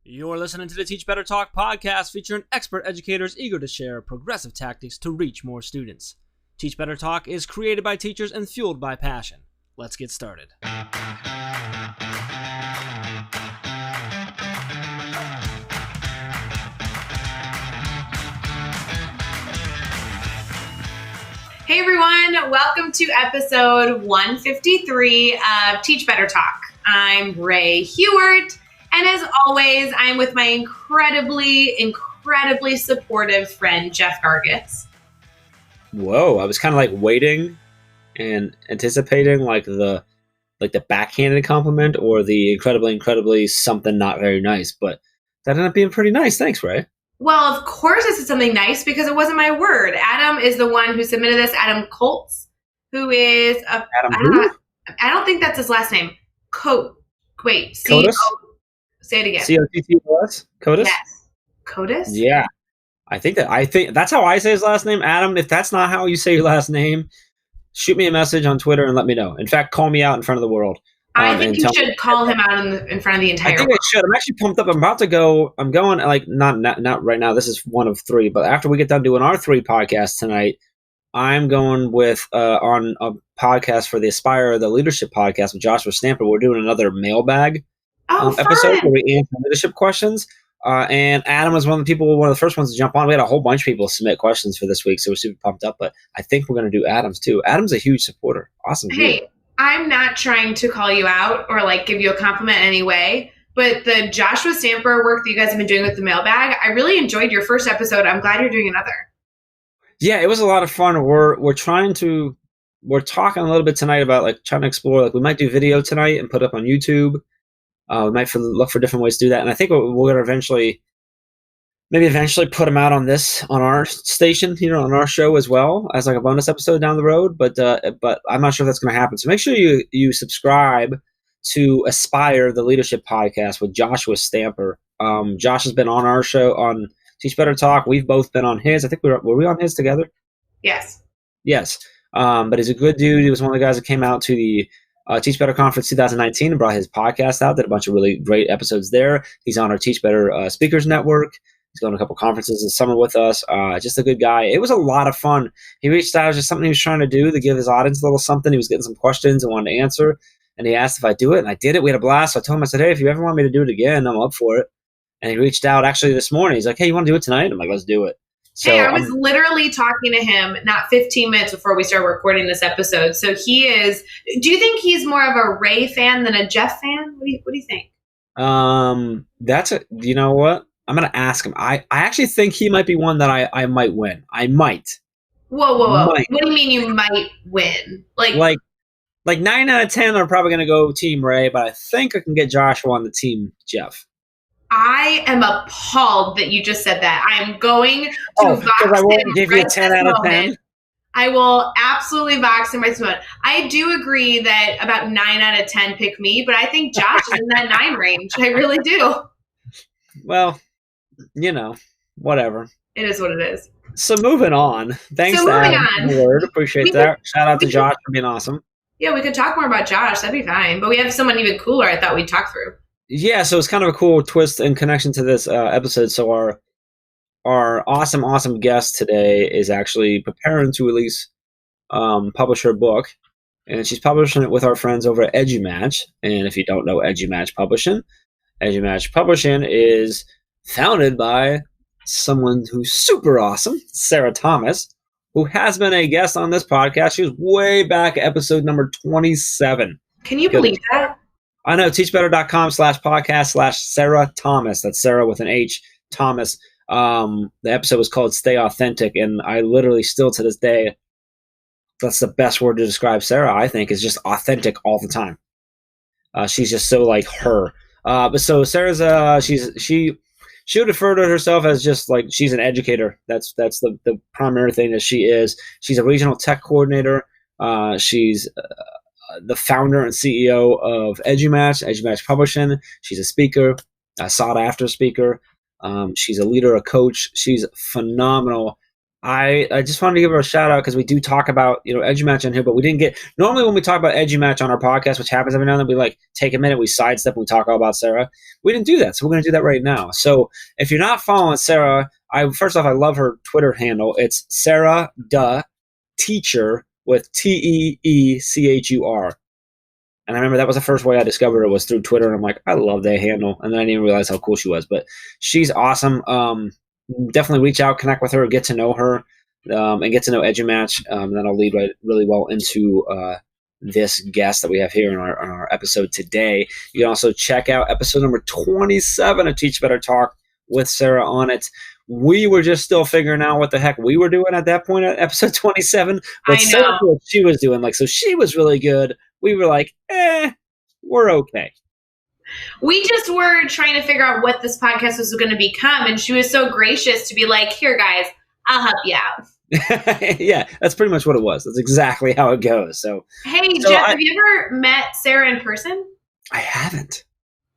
You're listening to the Teach Better Talk podcast featuring expert educators eager to share progressive tactics to reach more students. Teach Better Talk is created by teachers and fueled by passion. Let's get started. Hey everyone, welcome to episode 153 of Teach Better Talk. I'm Ray Hewart, and as always, I'm with my incredibly supportive friend, Jeff Gargis. Whoa, I was kind of like waiting and anticipating like the backhanded compliment or the incredibly something not very nice, but that ended up being pretty nice. Thanks, Ray. Well, of course I said something nice because it wasn't my word. Adam is the one who submitted this, Adam Colts, who is a... Adam who? I don't think that's his last name. Wait, Cotus? Say it again. C-O-T-T-O-S? Cotus? Yes. Cotus? Yeah. I think that's how I say his last name. Adam, if that's not how you say your last name, shoot me a message on Twitter and let me know. In fact, call me out in front of the world. I think you should call him out in front of the entire world. I should. I'm actually pumped up. I'm about to go. I'm going like not right now. This is one of three. But after we get done doing our three podcasts tonight, I'm going with on a podcast for the Aspire, the leadership podcast with Joshua Stamper. We're doing another Mailbag episode where we answer leadership questions. And Adam was one of the first ones to jump on. We had a whole bunch of people submit questions for this week, so we're super pumped up. But I think we're going to do Adam's too. Adam's a huge supporter. Awesome. Hey, I'm not trying to call you out or like give you a compliment in any way, but the Joshua Stamper work that you guys have been doing with the Mailbag, I really enjoyed your first episode. I'm glad you're doing another. Yeah, it was a lot of fun. We're talking a little bit tonight about like trying to explore, like we might do video tonight and put up on YouTube. We might look for different ways to do that. And I think we're going to eventually put them out on our station, on our show as well as like a bonus episode down the road. But I'm not sure if that's going to happen. So make sure you subscribe to Aspire, the leadership podcast with Joshua Stamper. Josh has been on our show on Teach Better Talk. We've both been on his. I think were we on his together? Yes. But he's a good dude. He was one of the guys that came out to the Teach Better Conference 2019 and brought his podcast out, did a bunch of really great episodes there. He's on our Teach Better Speakers Network. He's going to a couple conferences this summer with us. Just a good guy. It was a lot of fun. He reached out. It was just something he was trying to do to give his audience a little something. He was getting some questions and wanted to answer. And he asked if I do it, and I did it. We had a blast. So I told him, I said, hey, if you ever want me to do it again, I'm up for it. And he reached out actually this morning. He's like, hey, you want to do it tonight? I'm like, let's do it. So, hey, I was literally talking to him not 15 minutes before we started recording this episode. So do you think he's more of a Ray fan than a Jeff fan? What do you think? You know what? I'm going to ask him. I actually think he might be one that I might win. I might. Whoa. Might. What do you mean you might win? Like 9 out of 10 are probably going to go Team Ray, but I think I can get Joshua on the Team Jeff. I am appalled that you just said that. I'm going to Vox him. I won't give you a 10 out of 10. I will absolutely Vox him right this moment. I do agree that about 9 out of 10 pick me, but I think Josh is in that 9 range. I really do. Well, whatever. It is what it is. So moving on. Thanks to Adam for the word. Appreciate that. Shout out to Josh for being awesome. Yeah, we could talk more about Josh. That'd be fine. But we have someone even cooler I thought we'd talk through. Yeah, so it's kind of a cool twist and connection to this episode. So our awesome guest today is actually preparing to release, publish her book, and she's publishing it with our friends over at EduMatch. And if you don't know EduMatch Publishing is founded by someone who's super awesome, Sarah Thomas, who has been a guest on this podcast. She was way back at episode number 27. Can you believe that? I know, teachbetter.com/podcast/Sarah Thomas. That's Sarah with an H, Thomas. The episode was called Stay Authentic, and I literally still to this day, that's the best word to describe Sarah, I think, is just authentic all the time. She's just so like her. But so Sarah's, she would refer to herself as just like she's an educator. That's the primary thing that she is. She's a regional tech coordinator. She's the founder and CEO of EduMatch Publishing. She's a speaker, a sought-after speaker. She's a leader, a coach. She's phenomenal. I just wanted to give her a shout out because we do talk about, EduMatch on here, but we didn't get, normally when we talk about EduMatch on our podcast, which happens every now and then, we like take a minute, we sidestep, and we talk all about Sarah. We didn't do that, so we're going to do that right now. So if you're not following Sarah, first off, I love her Twitter handle. It's Sarah Teacher with TEECHUR. And I remember that was the first way I discovered her was through Twitter, and I'm like, I love that handle. And then I didn't realize how cool she was, but she's awesome. Definitely reach out, connect with her, get to know her, and get to know EduMatch. That'll lead really well into this guest that we have here in our episode today. You can also check out episode number 27 of Teach Better Talk with Sarah on it. We were just still figuring out what the heck we were doing at that point at episode 27. But I know. Sarah, what she was doing, so she was really good. We were like, we're okay. We just were trying to figure out what this podcast was going to become. And she was so gracious to be like, here, guys, I'll help you out. Yeah, that's pretty much what it was. That's exactly how it goes. So, Jeff, have you ever met Sarah in person? I haven't.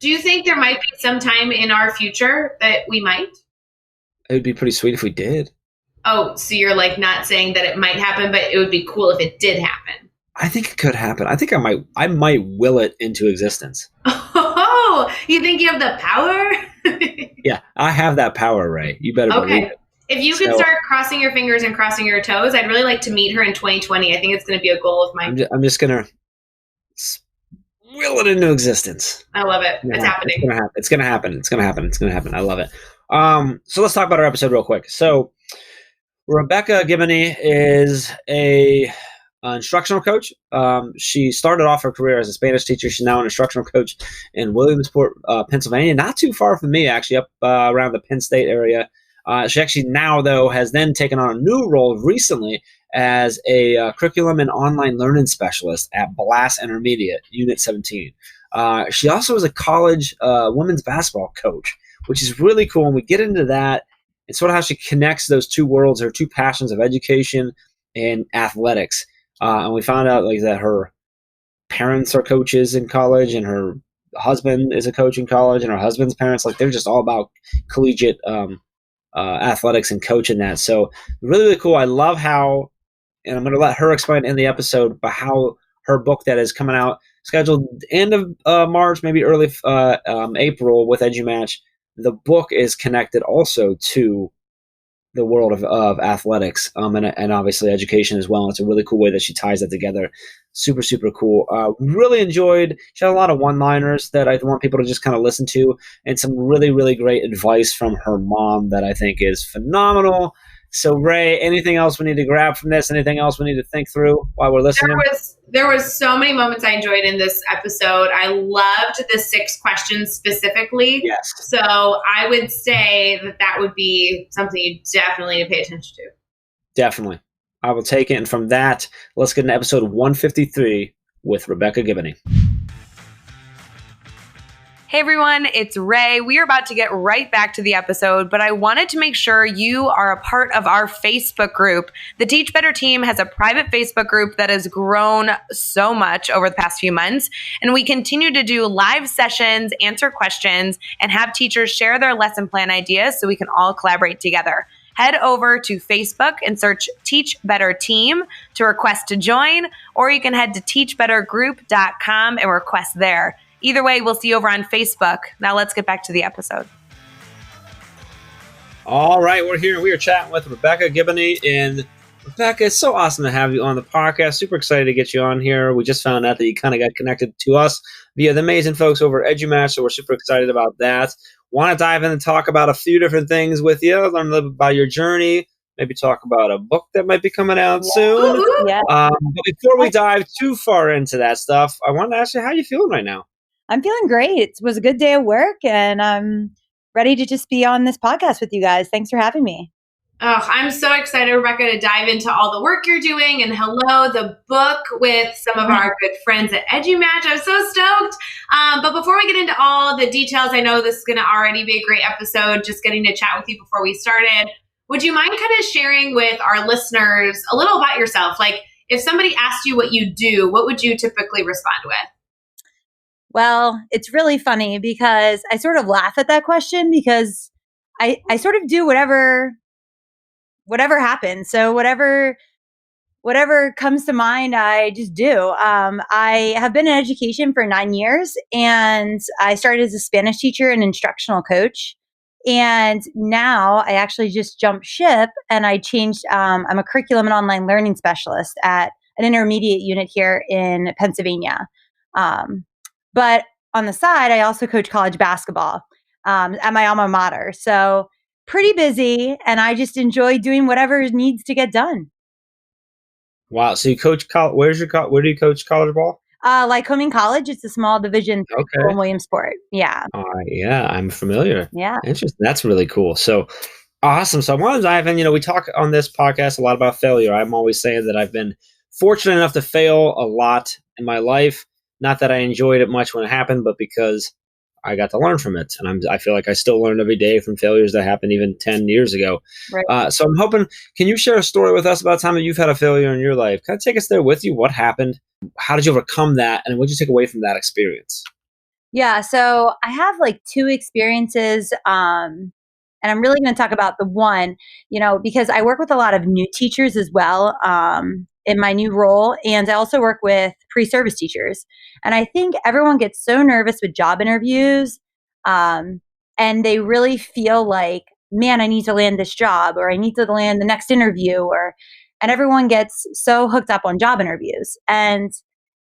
Do you think there might be some time in our future that we might? It would be pretty sweet if we did. Oh, so you're like not saying that it might happen, but it would be cool if it did happen. I think it could happen. I think I might will it into existence. Oh, you think you have the power? Yeah, I have that power, Ray. You better believe it. If you could start crossing your fingers and crossing your toes, I'd really like to meet her in 2020. I think it's going to be a goal of mine. I'm just going to will it into existence. I love it. It's happening. It's going to happen. I love it. So let's talk about our episode real quick. So Rebecca Gibboney is a instructional coach. She started off her career as a Spanish teacher. She's now an instructional coach in Williamsport, Pennsylvania, not too far from me, actually, up around the Penn State area. She actually now, though, has then taken on a new role recently as a curriculum and online learning specialist at Blass Intermediate, Unit 17. She also is a college women's basketball coach, which is really cool. And we get into that and sort of how she connects those two worlds, her two passions of education and athletics. And we found out that her parents are coaches in college, and her husband is a coach in college, and her husband's parents, they're just all about collegiate athletics and coaching that. So really, really cool. I love how, and I'm going to let her explain in the episode, but how her book that is coming out, scheduled end of March, maybe early April with EduMatch. The book is connected also to the world of athletics and obviously education as well. And it's a really cool way that she ties that together. Super, super cool. Really enjoyed. She had a lot of one-liners that I want people to just kind of listen to, and some really, really great advice from her mom that I think is phenomenal. So, Ray, anything else we need to grab from this? Anything else we need to think through while we're listening? There was so many moments I enjoyed in this episode. I loved the 6 questions specifically. Yes. So I would say that would be something you definitely need to pay attention to. Definitely. I will take it. And from that, let's get into episode 153 with Rebecca Gibboney. Hey everyone, it's Ray. We are about to get right back to the episode, but I wanted to make sure you are a part of our Facebook group. The Teach Better team has a private Facebook group that has grown so much over the past few months, and we continue to do live sessions, answer questions, and have teachers share their lesson plan ideas so we can all collaborate together. Head over to Facebook and search Teach Better Team to request to join, or you can head to teachbettergroup.com and request there. Either way, we'll see you over on Facebook. Now let's get back to the episode. All right, we're here. We are chatting with Rebecca Gibboney. And Rebecca, it's so awesome to have you on the podcast. Super excited to get you on here. We just found out that you kind of got connected to us via the amazing folks over at EduMatch, so we're super excited about that. Want to dive in and talk about a few different things with you, learn a little bit about your journey, maybe talk about a book that might be coming out soon. Yeah. But before we dive too far into that stuff, I wanted to ask you, how are you feeling right now? I'm feeling great. It was a good day of work, and I'm ready to just be on this podcast with you guys. Thanks for having me. Oh, I'm so excited, Rebecca, to dive into all the work you're doing. And hello, the book with some of our good friends at EduMatch. I'm so stoked. But before we get into all the details, I know this is going to already be a great episode, just getting to chat with you before we started. Would you mind kind of sharing with our listeners a little about yourself? Like, if somebody asked you what you do, what would you typically respond with? Well, it's really funny because I sort of laugh at that question because I sort of do whatever whatever happens. So whatever comes to mind, I just do. I have been in education for 9 years, and I started as a Spanish teacher and instructional coach. And now I actually just jumped ship and I changed. I'm a curriculum and online learning specialist at an intermediate unit here in Pennsylvania. But on the side, I also coach college basketball at my alma mater. So pretty busy, and I just enjoy doing whatever needs to get done. Wow. So you coach where do you coach college ball? Lycoming College, it's a small division Okay. in Williamsport. Yeah. Yeah, I'm familiar. Yeah. Interesting. That's really cool. So awesome. So I want to dive in. We talk on this podcast a lot about failure. I'm always saying that I've been fortunate enough to fail a lot in my life. Not that I enjoyed it much when it happened, but because I got to learn from it. And I feel like I still learn every day from failures that happened even 10 years ago. Right. So I'm hoping, can you share a story with us about a time that you've had a failure in your life? Kind of take us there with you. What happened? How did you overcome that? And what did you take away from that experience? Yeah. So I have like 2 experiences. And I'm really going to talk about the one, because I work with a lot of new teachers as well in my new role. And I also work with pre-service teachers. And I think everyone gets so nervous with job interviews. And they really feel like, man, I need to land this job, or I need to land the next interview, and everyone gets so hooked up on job interviews. And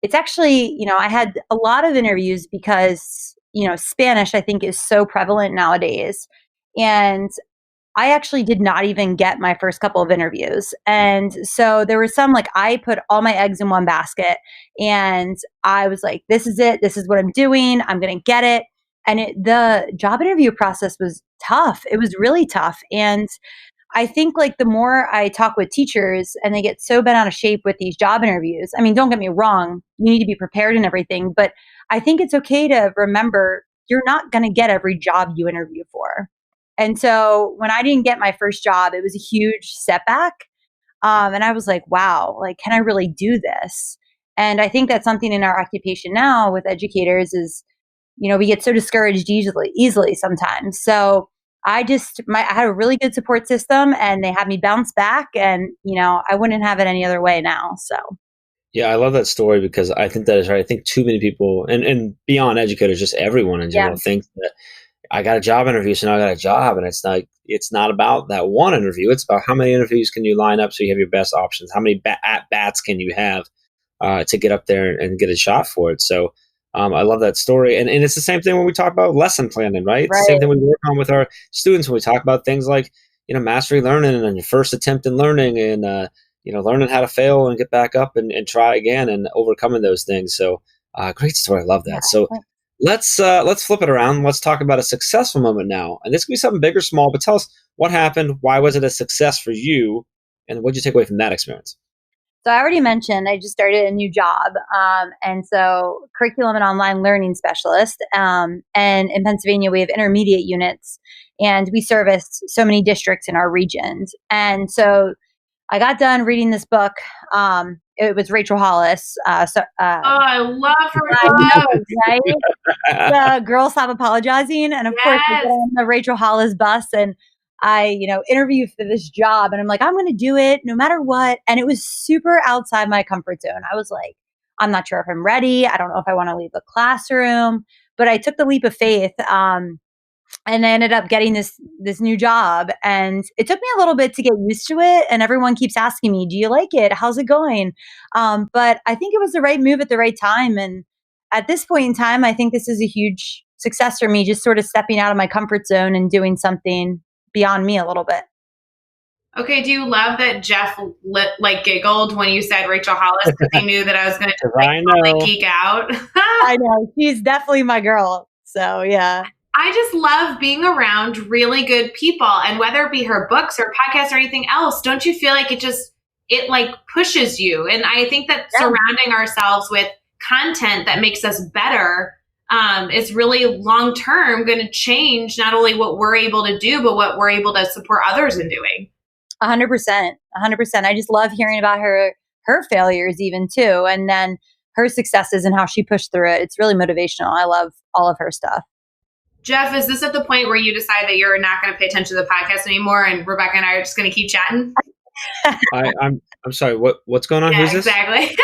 it's actually, I had a lot of interviews because, Spanish, I think, is so prevalent nowadays. And I actually did not even get my first couple of interviews. And so there was some, like, I put all my eggs in one basket and I was like, this is it. This is what I'm doing. I'm going to get it. And the job interview process was tough. It was really tough. And I think, like, the more I talk with teachers and they get so bent out of shape with these job interviews, I mean, don't get me wrong, you need to be prepared and everything, but I think it's okay to remember you're not going to get every job you interview for. And so when I didn't get my first job, it was a huge setback. And I was like, wow, like, can I really do this? And I think that's something in our occupation now with educators is, we get so discouraged easily sometimes. So I had a really good support system and they had me bounce back, and, I wouldn't have it any other way now. So. Yeah, I love that story because I think that is right. I think too many people, and beyond educators, just everyone in general, thinks that I got a job interview, so now I got a job, and it's not about that one interview. It's about how many interviews can you line up so you have your best options. How many at-bats can you have to get up there and get a shot for it. So I love that story. And it's the same thing when we talk about lesson planning, right? It's the same thing we work on with our students when we talk about things like, mastery learning and your first attempt in learning and, learning how to fail and get back up and try again and overcoming those things. So great story. I love that. So let's flip it around. Let's talk about a successful moment now. And this could be something big or small, but tell us what happened. Why was it a success for you? And what did you take away from that experience? So I already mentioned I just started a new job. And so curriculum and online learning specialist. And in Pennsylvania, we have intermediate units and we service so many districts in our regions. And so I got done reading this book. It was Rachel Hollis. I love her. I know, right? The Girls Stop Apologizing. And of course, we get on the Rachel Hollis bus and I, interviewed for this job and I'm like, I'm going to do it no matter what. And it was super outside my comfort zone. I was like, I'm not sure if I'm ready. I don't know if I want to leave the classroom, but I took the leap of faith. And I ended up getting this new job, and it took me a little bit to get used to it. And everyone keeps asking me, do you like it? How's it going? But I think it was the right move at the right time. And at this point in time, I think this is a huge success for me, just sort of stepping out of my comfort zone and doing something beyond me a little bit. Okay, do you love that Jeff giggled when you said Rachel Hollis because he knew that I was going to geek out? I know. She's definitely my girl. So, yeah. I just love being around really good people, and whether it be her books or podcasts or anything else, don't you feel like it pushes you? And I think that surrounding ourselves with content that makes us better is really long-term going to change not only what we're able to do, but what we're able to support others in doing. 100%. 100%. I just love hearing about her failures even too. And then her successes and how she pushed through it. It's really motivational. I love all of her stuff. Jeff, is this at the point where you decide that you're not going to pay attention to the podcast anymore and Rebecca and I are just going to keep chatting? I'm sorry. What's going on? Yeah, Who's this? exactly.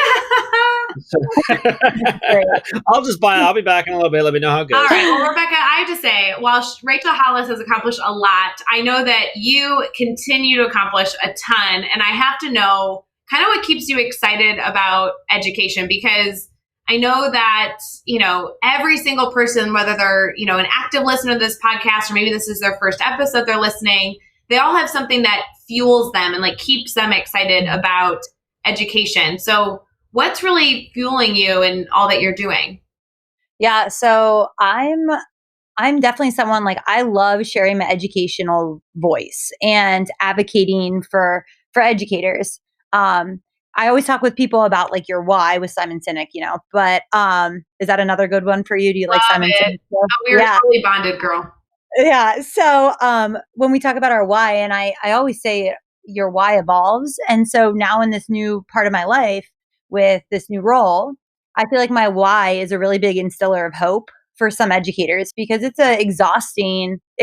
I'll be back in a little bit. Let me know how it goes. All right. Well, Rebecca, I have to say, while Rachel Hollis has accomplished a lot, I know that you continue to accomplish a ton. And I have to know kind of what keeps you excited about education, because I know that, every single person, whether they're, an active listener to this podcast, or maybe this is their first episode they're listening, they all have something that fuels them and keeps them excited about education. So what's really fueling you in all that you're doing? Yeah, so I'm definitely someone I love sharing my educational voice and advocating for educators. I always talk with people about your why with Simon Sinek, but is that another good one for you? Do you like Simon Sinek? Oh, we were totally bonded, girl. Yeah. So when we talk about our why, and I always say your why evolves. And so now in this new part of my life with this new role, I feel like my why is a really big instiller of hope for some educators, because it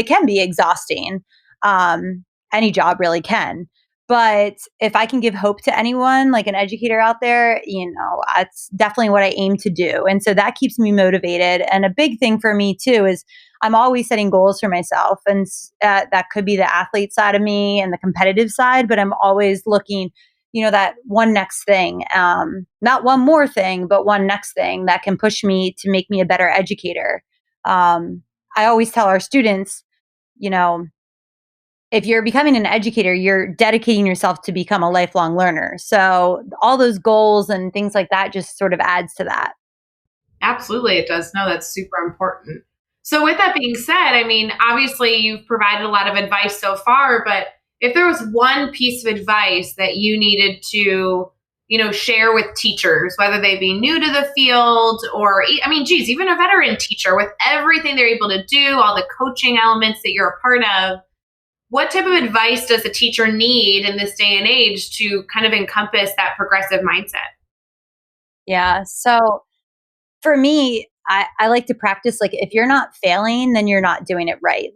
can be exhausting. Any job really can. But if I can give hope to anyone, like an educator out there, that's definitely what I aim to do. And so that keeps me motivated. And a big thing for me too is I'm always setting goals for myself. And that could be the athlete side of me and the competitive side, but I'm always looking, that one next thing, not one more thing, but one next thing that can push me to make me a better educator. I always tell our students, if you're becoming an educator, you're dedicating yourself to become a lifelong learner. So all those goals and things like that just sort of adds to that. Absolutely, it does. No, that's super important. So with that being said, obviously you've provided a lot of advice so far, but if there was one piece of advice that you needed to, share with teachers, whether they be new to the field or, even a veteran teacher, with everything they're able to do, all the coaching elements that you're a part of, what type of advice does a teacher need in this day and age to kind of encompass that progressive mindset? Yeah. So for me, I like to practice, if you're not failing, then you're not doing it right.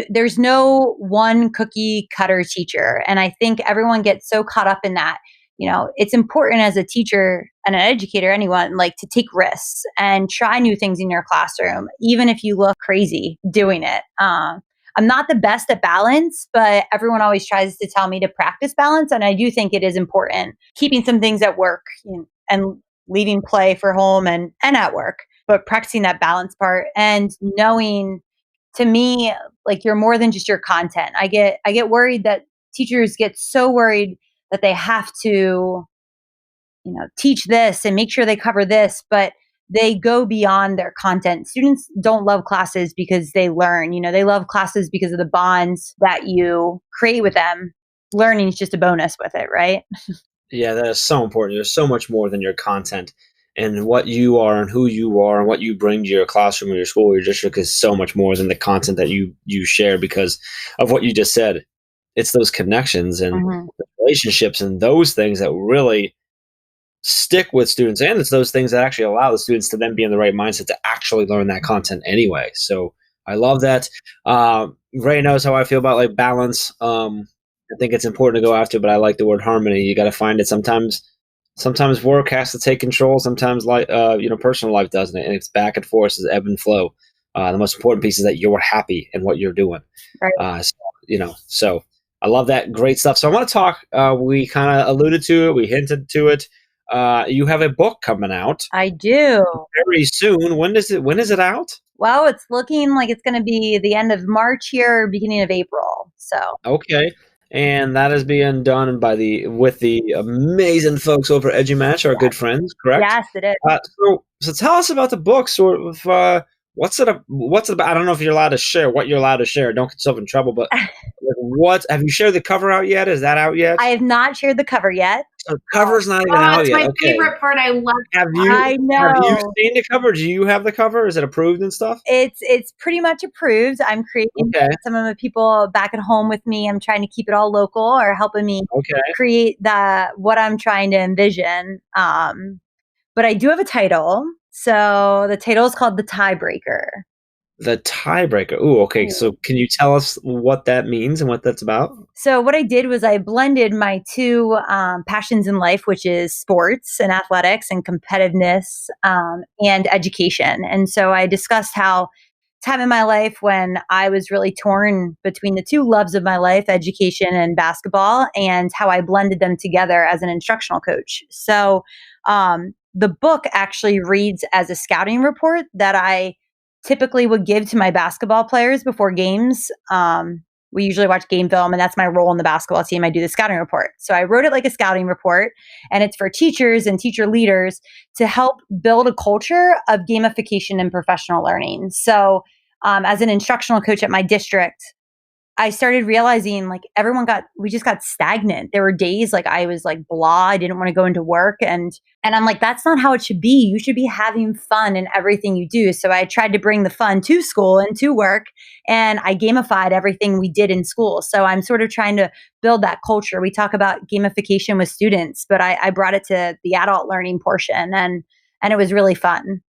There's no one cookie cutter teacher. And I think everyone gets so caught up in that. It's important as a teacher and an educator, anyone, to take risks and try new things in your classroom, even if you look crazy doing it. I'm not the best at balance, but everyone always tries to tell me to practice balance. And I do think it is important keeping some things at work and leaving play for home and at work, but practicing that balance part and knowing, to me, you're more than just your content. I get worried that teachers get so worried that they have to, teach this and make sure they cover this, but they go beyond their content. Students don't love classes because they learn, they love classes because of the bonds that you create with them. Learning is just a bonus with it, right? Yeah, that is so important. There's so much more than your content, and what you are and who you are and what you bring to your classroom or your school or your district is so much more than the content that you share, because of what you just said. It's those connections and the relationships and those things that really stick with students, and it's those things that actually allow the students to then be in the right mindset to actually learn that content anyway. So I love that. Ray knows how I feel about balance. I think it's important to go after, but I like the word harmony. You got to find it. Sometimes work has to take control. Sometimes personal life doesn't, and it's back and forth, it's ebb and flow. The most important piece is that you're happy in what you're doing. Right. So I love that. Great stuff. So I want to talk, we kind of alluded to it. We hinted to it. You have a book coming out. I do. Very soon. When is it out? Well, it's looking like it's going to be the end of March here, beginning of April. So. Okay. And that is being done with the amazing folks over at EduMatch, our good friends, correct? Yes, it is. So tell us about the book. Sort of, what's it about? I don't know if you're allowed to share what you're allowed to share. Don't get yourself in trouble. But what have you shared the cover out yet? Is that out yet? I have not shared the cover yet. So the cover's not even out it's yet. My favorite part. I love. I know. Have you seen the cover? Do you have the cover? Is it approved and stuff? It's pretty much approved. I'm creating some of the people back at home with me. I'm trying to keep it all local, or helping me create what I'm trying to envision. But I do have a title. So the title is called The Tiebreaker. The Tiebreaker. Ooh, okay. So can you tell us what that means and what that's about? So what I did was I blended my two passions in life, which is sports and athletics and competitiveness and education. And so I discussed how time in my life when I was really torn between the two loves of my life, education and basketball, and how I blended them together as an instructional coach. So the book actually reads as a scouting report that I typically would give to my basketball players before games. We usually watch game film, and that's my role in the basketball team. I do the scouting report. So I wrote it like a scouting report, and it's for teachers and teacher leaders to help build a culture of gamification and professional learning. So as an instructional coach at my district, I started realizing like we just got stagnant. There were days like I was like blah, I didn't want to go into work. And I'm like, that's not how it should be. You should be having fun in everything you do. So I tried to bring the fun to school and to work, and I gamified everything we did in school. So I'm sort of trying to build that culture. We talk about gamification with students, but I brought it to the adult learning portion, and it was really fun.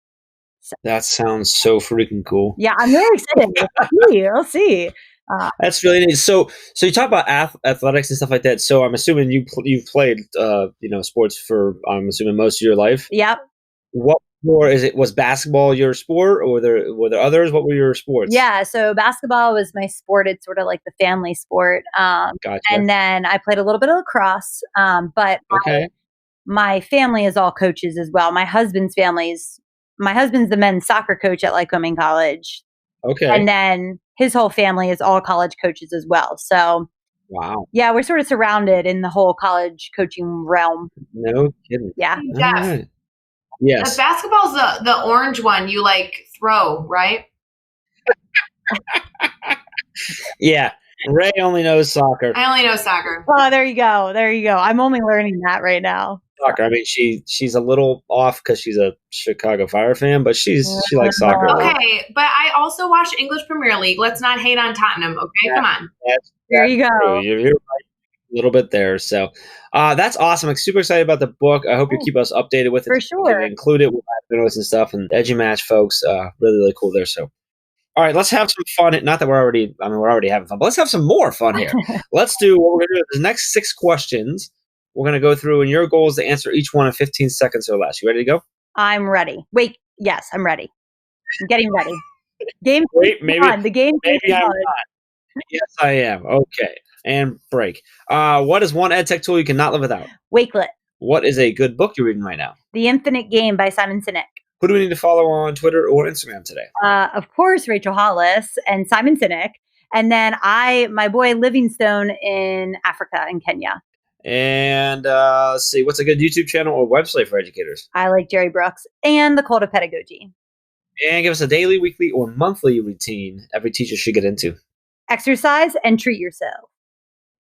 So, That sounds so freaking cool. yeah, I'm really excited. We'll see. That's really neat. So you talk about athletics and stuff like that. So I'm assuming you've played, sports for, I'm assuming, most of your life. Yep. What more is it? Was basketball your sport, or were there others? What were your sports? Yeah, so basketball was my sport. It's sort of like the family sport. Gotcha. And then I played a little bit of lacrosse. But Okay. my family is all coaches as well. My husband's the men's soccer coach at Lycoming College. Okay. And then his whole family is all college coaches as well. So Wow. yeah, we're sort of surrounded in the whole college coaching realm. No kidding. Yeah. All right. Yes. Basketball's the orange one you like throw, right? Yeah. Ray only knows soccer. I only know soccer. Oh, there you go. There you go. I'm only learning that right now. Soccer. I mean, she's a little off because she's a Chicago Fire fan, but she likes soccer. Okay, but I also watch English Premier League. Let's not hate on Tottenham. Okay, Yeah. come on. There you go. True. You're right a little bit there. So that's awesome. I'm super excited about the book. I hope you keep us updated with it. For sure. Include it with notes and stuff, and EduMatch folks. Really, really cool there. So. All right, let's have some fun. Not that we're already having fun, but let's have some more fun here. Let's do what we're going to do. The next 6 questions we're going to go through, and your goal is to answer each one in 15 seconds or less. You ready to go? I'm ready. Wait, yes, I'm ready. I'm getting ready. Game. Wait, maybe on. The game. maybe I'm not. Yes, I am. Okay, and break. What is one ed tech tool you cannot live without? Wakelet. What is a good book you're reading right now? The Infinite Game by Simon Sinek. Who do we need to follow on Twitter or Instagram today? Of course, Rachel Hollis and Simon Sinek. And then my boy Livingstone in Africa and Kenya. And let's see, what's a good YouTube channel or website for educators? I like Jerry Brooks and the Cult of Pedagogy. And give us a daily, weekly, or monthly routine every teacher should get into. Exercise and treat yourself.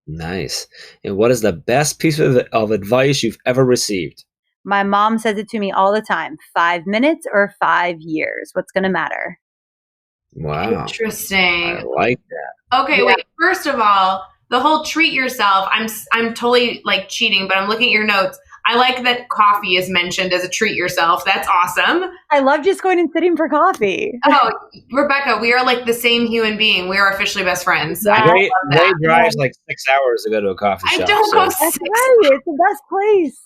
Nice. And what is the best piece of advice you've ever received? My mom says it to me all the time. 5 minutes or 5 years. What's going to matter? Wow. Interesting. I like that. Okay, wait. First of all, the whole treat yourself. I'm totally like cheating, but I'm looking at your notes. I like that coffee is mentioned as a treat yourself. That's awesome. I love just going and sitting for coffee. Oh, Rebecca, we are like the same human being. We are officially best friends. Yeah. I Ray drives like 6 hours to go to a coffee shop. don't go That's 6. right. It's the best place.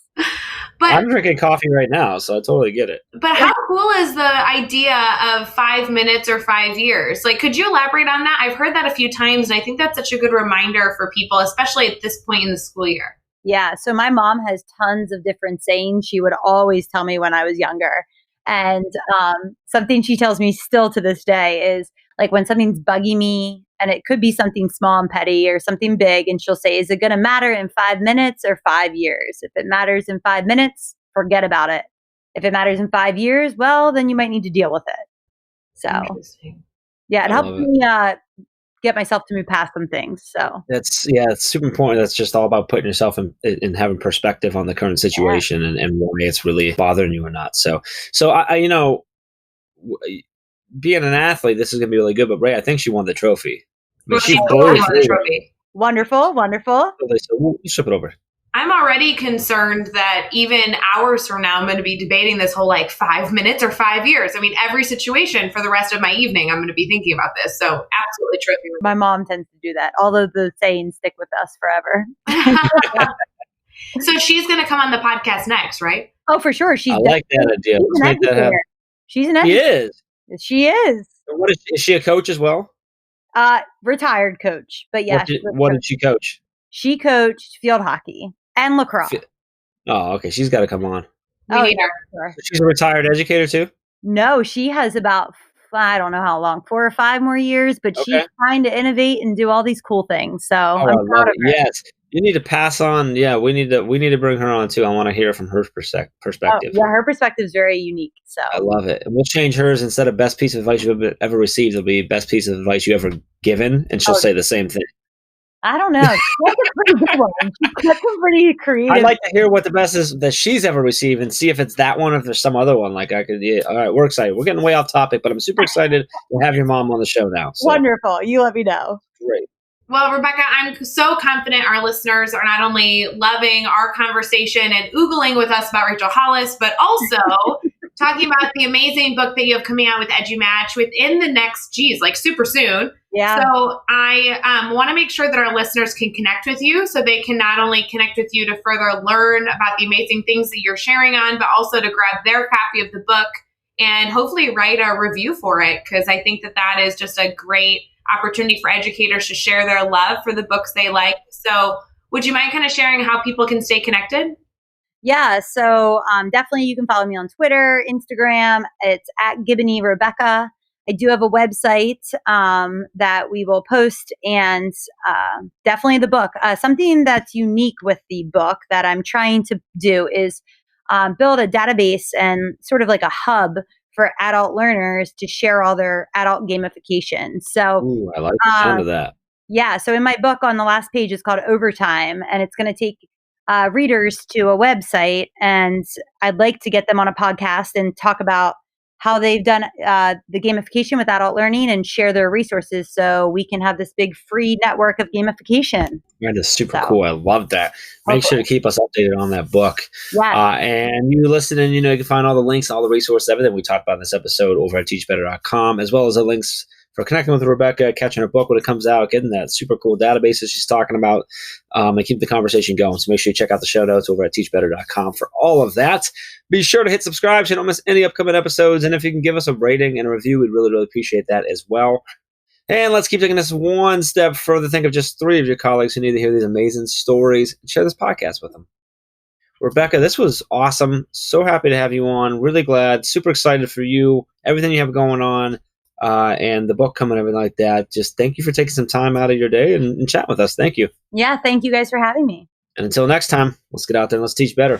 But I'm drinking coffee right now, so I totally get it. But how cool is the idea of 5 minutes or 5 years? Like, could you elaborate on that? I've heard that a few times, and I think that's such a good reminder for people, especially at this point in the school year. Yeah. So my mom has tons of different sayings she would always tell me when I was younger. And something she tells me still to this day is like when something's bugging me, and it could be something small and petty or something big, and she'll say, is it going to matter in 5 minutes or 5 years? If it matters in 5 minutes, forget about it. If it matters in 5 years, well, then you might need to deal with it. So yeah, it helps me get myself to move past some things. So it's super important. That's just all about putting yourself in having perspective on the current situation and why it's really bothering you or not. So I being an athlete, this is going to be really good. But Ray, I think she won the trophy. I mean, she blew through. Trophy. Wonderful. So we'll flip it over. I'm already concerned that even hours from now, I'm going to be debating this whole like 5 minutes or 5 years. I mean, every situation for the rest of my evening, I'm going to be thinking about this. So absolutely tripping. My mom tends to do that. Although the sayings stick with us forever. So she's going to come on the podcast next, right? Oh, for sure. I like that idea. Let's make that happen. She's an She educator. is. She is. What is she a coach as well? Retired coach. But yeah. What did she coach? She coached field hockey and lacrosse. Oh, okay. She's got to come on. Oh, yeah. Sure. So she's a retired educator too? No, she has about, I don't know how long, 4 or 5 more years, but she's trying to innovate and do all these cool things. So I'm proud of her. Yes. You need to pass on. Yeah, we need to bring her on too. I want to hear from her perspective. Yeah, her perspective is very unique. So I love it. And we'll change hers. Instead of best piece of advice you've ever received, it'll be best piece of advice you ever given, and she'll say the same thing. I don't know. That's a pretty good one. That's a pretty creative. I'd like to hear what the best is that she's ever received, and see if it's that one or if there's some other one. Like I could. Yeah, all right, we're excited. We're getting way off topic, but I'm super excited to have your mom on the show now. So. Wonderful. You let me know. Great. Well, Rebecca, I'm so confident our listeners are not only loving our conversation and oogling with us about Rachel Hollis, but also talking about the amazing book that you have coming out with EduMatch within the next, like super soon. Yeah. So I want to make sure that our listeners can connect with you, so they can not only connect with you to further learn about the amazing things that you're sharing on, but also to grab their copy of the book and hopefully write a review for it, because I think that is just a great opportunity for educators to share their love for the books they like. So would you mind kind of sharing how people can stay connected? Yeah, so definitely you can follow me on Twitter, Instagram. It's at Gibboney Rebecca. I do have a website that we will post, and definitely the book. Something that's unique with the book that I'm trying to do is build a database and sort of like a hub for adult learners to share all their adult gamification. So ooh, I like the sound of that. Yeah. So in my book, on the last page, it's called Overtime, and it's going to take readers to a website, and I'd like to get them on a podcast and talk about how they've done the gamification with adult learning and share their resources, so we can have this big free network of gamification. That is super cool. I love that. Make sure to keep us updated on that book. Yeah. And you listening, you can find all the links, all the resources, everything we talked about in this episode over at teachbetter.com, as well as the links for connecting with Rebecca, catching her book when it comes out, getting that super cool database that she's talking about, and keep the conversation going. So make sure you check out the show notes over at teachbetter.com for all of that. Be sure to hit subscribe so you don't miss any upcoming episodes. And if you can give us a rating and a review, we'd really, really appreciate that as well. And let's keep taking this one step further. Think of just 3 of your colleagues who need to hear these amazing stories, and share this podcast with them. Rebecca, this was awesome. So happy to have you on. Really glad. Super excited for you, everything you have going on. And the book coming, everything like that. Just thank you for taking some time out of your day and chat with us. Thank you. Yeah, thank you guys for having me. And until next time, let's get out there and let's teach better.